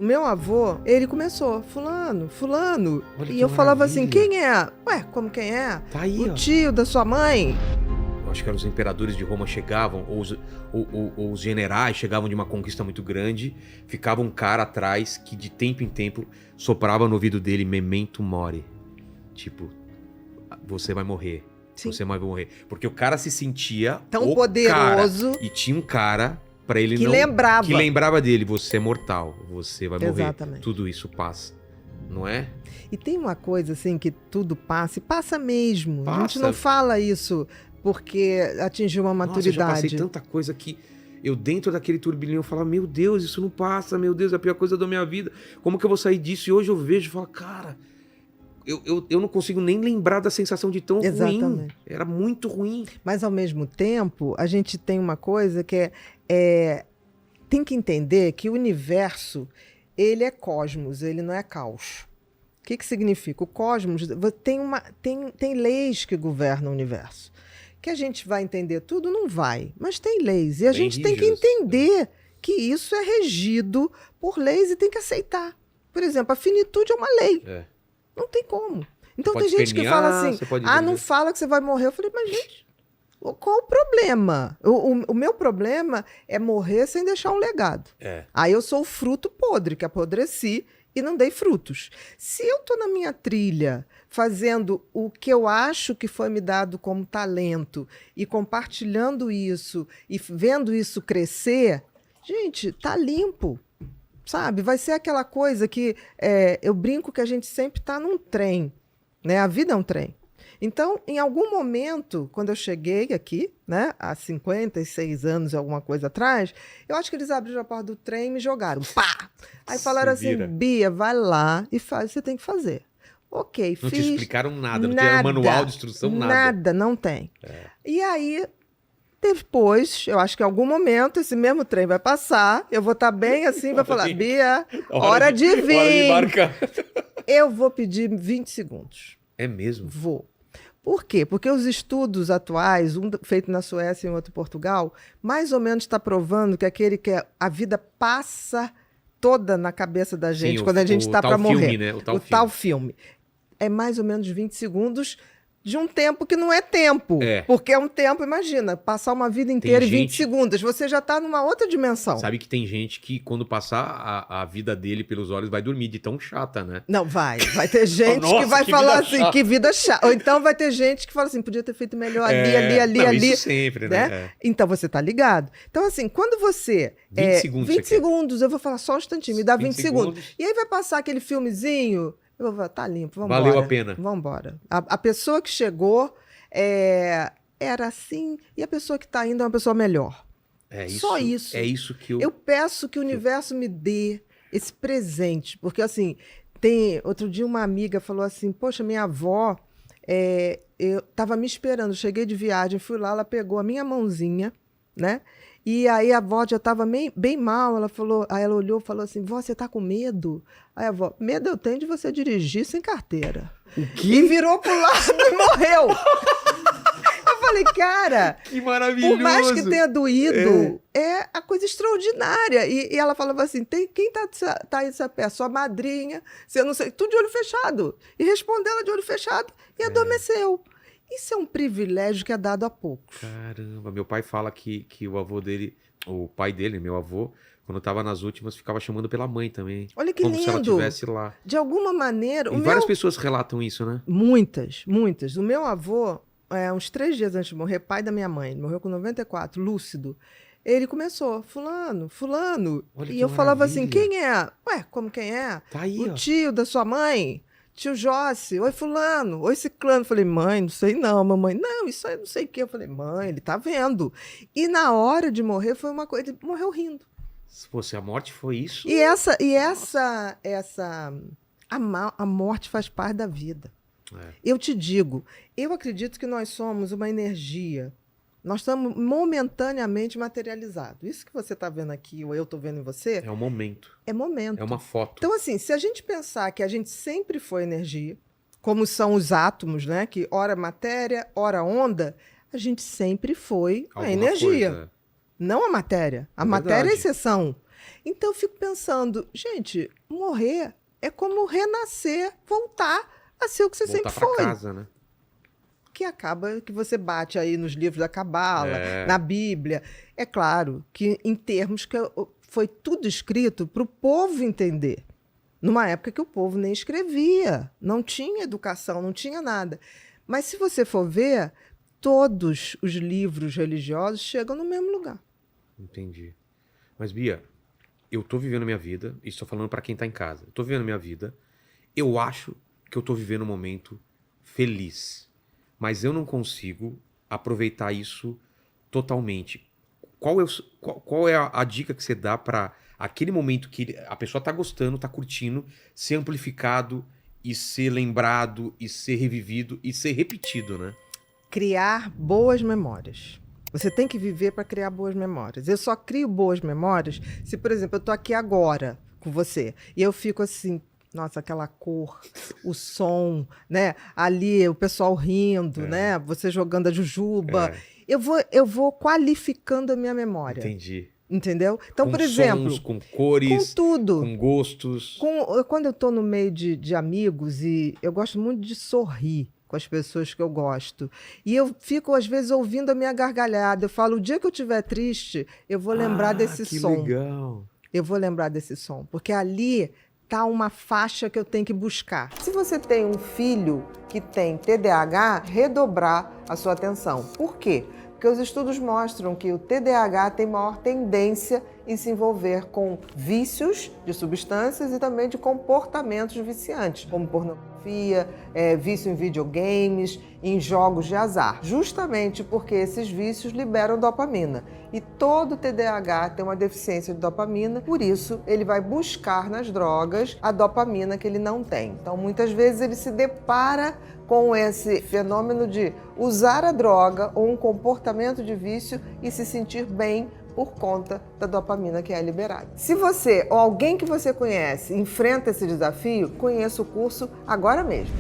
O meu avô, ele começou, fulano, fulano. Olha E que eu falava maravilha. assim, quem é? Ué, como quem é? Tá aí, O ó. tio da sua mãe. Eu acho que eram os imperadores de Roma chegavam, ou os generais chegavam de uma conquista muito grande, ficava um cara atrás que de tempo em tempo soprava no ouvido dele memento mori. Tipo, você vai morrer. Sim. Você vai morrer. Porque o cara se sentia Tão o poderoso. Cara, e tinha um cara pra ele Que não... lembrava. Que lembrava dele, você é mortal, você vai morrer. Exatamente. Tudo isso passa, não é? E tem uma coisa assim que tudo passa, e passa mesmo. A gente Passa. não fala isso porque atingiu uma Nossa, eu já maturidade. passei tanta coisa que eu dentro daquele turbilhão eu falava, meu Deus, isso não passa, meu Deus, é a pior coisa da minha vida. Como que eu vou sair disso? E hoje eu vejo e falo, cara, eu não consigo nem lembrar da sensação de tão ruim. Exatamente. Era muito ruim. Mas ao mesmo tempo, a gente tem uma coisa que tem que entender que o universo, ele é cosmos, ele não é caos. O que significa? O cosmos tem leis que governam o universo. Que a gente vai entender tudo? Não vai, mas tem leis. E a gente tem que entender que isso é regido por leis e tem que aceitar. Por exemplo, a finitude é uma lei. Não tem como. Então tem gente que fala assim, não fala que você vai morrer. Eu falei, mas gente, qual o problema? O meu problema é morrer sem deixar um legado. Aí eu sou o fruto podre, que apodreci e não dei frutos. Se eu estou na minha trilha fazendo o que eu acho que foi me dado como talento e compartilhando isso e vendo isso crescer, gente, tá limpo. Sabe? Vai ser aquela coisa que eu brinco que a gente sempre está num trem. Né? A vida é um trem. Então, em algum momento, quando eu cheguei aqui, né, há 56 anos e alguma coisa atrás, eu acho que eles abriram a porta do trem e me jogaram. Pá! Aí falaram assim, Bia, vai lá e faz o que você tem que fazer. Ok, fiz. Não te explicaram nada, não tinha manual de instrução, nada. Nada, não tem. E aí, depois, eu acho que em algum momento, esse mesmo trem vai passar, eu vou estar bem assim, vai falar, Bia, hora de vir. Hora de embarcar. Eu vou pedir 20 segundos. É mesmo? Vou. Por quê? Porque os estudos atuais, um feito na Suécia e outro em Portugal, mais ou menos está provando que aquele que a vida passa toda na cabeça da gente. Sim, quando a gente está para morrer. Né? O tal filme. É mais ou menos 20 segundos de um tempo que não é tempo. Porque é um tempo, imagina, passar uma vida inteira em 20 segundos. Você já está numa outra dimensão. Sabe que tem gente que, quando passar a vida dele pelos olhos, vai dormir de tão chata, né? Não, vai. Vai ter gente que vai falar assim, chata. Que vida chata. Ou então vai ter gente que fala assim, podia ter feito melhor ali. Isso sempre, né? Então você tá ligado. Então assim, quando você... 20 segundos. 20 segundos, eu vou falar só um instantinho, me dá 20 segundos. E aí vai passar aquele filmezinho... Eu vou falar, tá limpo, vamos embora. Valeu a pena. Vamos embora. A pessoa que chegou era assim, e a pessoa que está indo é uma pessoa melhor. Só isso. É isso que eu peço que o universo me dê esse presente. Porque, assim, outro dia uma amiga falou assim, poxa, minha avó, eu estava me esperando, cheguei de viagem, fui lá, ela pegou a minha mãozinha, né? E aí a avó já estava bem mal, aí ela olhou e falou assim, vó, você tá com medo? Aí a avó, medo eu tenho de você dirigir sem carteira. O quê? E virou pro lado e morreu. Eu falei, cara, que maravilhoso. Por mais que tenha doído, é a coisa extraordinária. E ela falava assim, quem tá aí nessa pé? Sua madrinha, você não sei, tudo de olho fechado. E respondeu ela de olho fechado e adormeceu. Isso é um privilégio que é dado a poucos. Caramba, meu pai fala que o avô dele, o pai dele, meu avô, quando estava nas últimas, ficava chamando pela mãe também. Olha que como lindo. Se ela estivesse lá. De alguma maneira... Várias pessoas relatam isso, né? Muitas. O meu avô, uns 3 dias antes de morrer, pai da minha mãe, morreu com 94, lúcido. Ele começou, fulano. Olha e eu falava assim, quem é? Ué, como quem é? Tá aí, o tio da sua mãe. Tio Jossi, oi fulano, oi ciclano. Falei, mãe, não sei não, mamãe. Não, isso aí não sei o quê. Eu falei, mãe, ele tá vendo. E na hora de morrer foi uma coisa, ele morreu rindo. Se a morte foi isso... A morte faz parte da vida. Eu te digo, eu acredito que nós somos uma energia. Nós estamos momentaneamente materializados. Isso que você está vendo aqui, ou eu estou vendo em você... É um momento. É momento. É uma foto. Então, assim, se a gente pensar que a gente sempre foi energia, como são os átomos, né? Que ora matéria, ora onda, a gente sempre foi a energia. Não a matéria. A matéria é exceção. Então eu fico pensando, gente, morrer é como renascer, voltar a ser o que você Voltar sempre pra foi. casa, né? Que acaba que você bate aí nos livros da Cabala, É. na Bíblia. É claro que em termos que foi tudo escrito para o povo entender. Numa época que o povo nem escrevia, não tinha educação, não tinha nada. Mas se você for ver, todos os livros religiosos chegam no mesmo lugar. Entendi. Mas, Bia, eu tô vivendo a minha vida, e estou falando pra quem tá em casa. Eu tô vivendo a minha vida. Eu acho que eu tô vivendo um momento feliz. Mas eu não consigo aproveitar isso totalmente. Qual é a dica que você dá pra aquele momento que a pessoa tá gostando, tá curtindo, ser amplificado e ser lembrado e ser revivido e ser repetido, né? Criar boas memórias. Você tem que viver para criar boas memórias. Eu só crio boas memórias se, por exemplo, eu estou aqui agora com você e eu fico assim, nossa, aquela cor, o som, né? Ali o pessoal rindo, né? Você jogando a jujuba. Eu vou qualificando a minha memória. Entendi. Entendeu? Então, Com por exemplo, sons, com cores, com tudo. com gostos. Quando eu estou no meio de amigos, e eu gosto muito de sorrir com as pessoas que eu gosto. E eu fico, às vezes, ouvindo a minha gargalhada. Eu falo, o dia que eu estiver triste, eu vou lembrar desse que som. Legal. Eu vou lembrar desse som. Porque ali tá uma faixa que eu tenho que buscar. Se você tem um filho que tem TDAH, redobrar a sua atenção. Por quê? Porque os estudos mostram que o TDAH tem maior tendência em se envolver com vícios de substâncias e também de comportamentos viciantes, como pornografia, vício em videogames, em jogos de azar, justamente porque esses vícios liberam dopamina. E todo TDAH tem uma deficiência de dopamina, por isso ele vai buscar nas drogas a dopamina que ele não tem. Então, muitas vezes ele se depara com esse fenômeno de usar a droga ou um comportamento de vício e se sentir bem por conta da dopamina que é liberada. Se você ou alguém que você conhece enfrenta esse desafio, conheça o curso agora mesmo.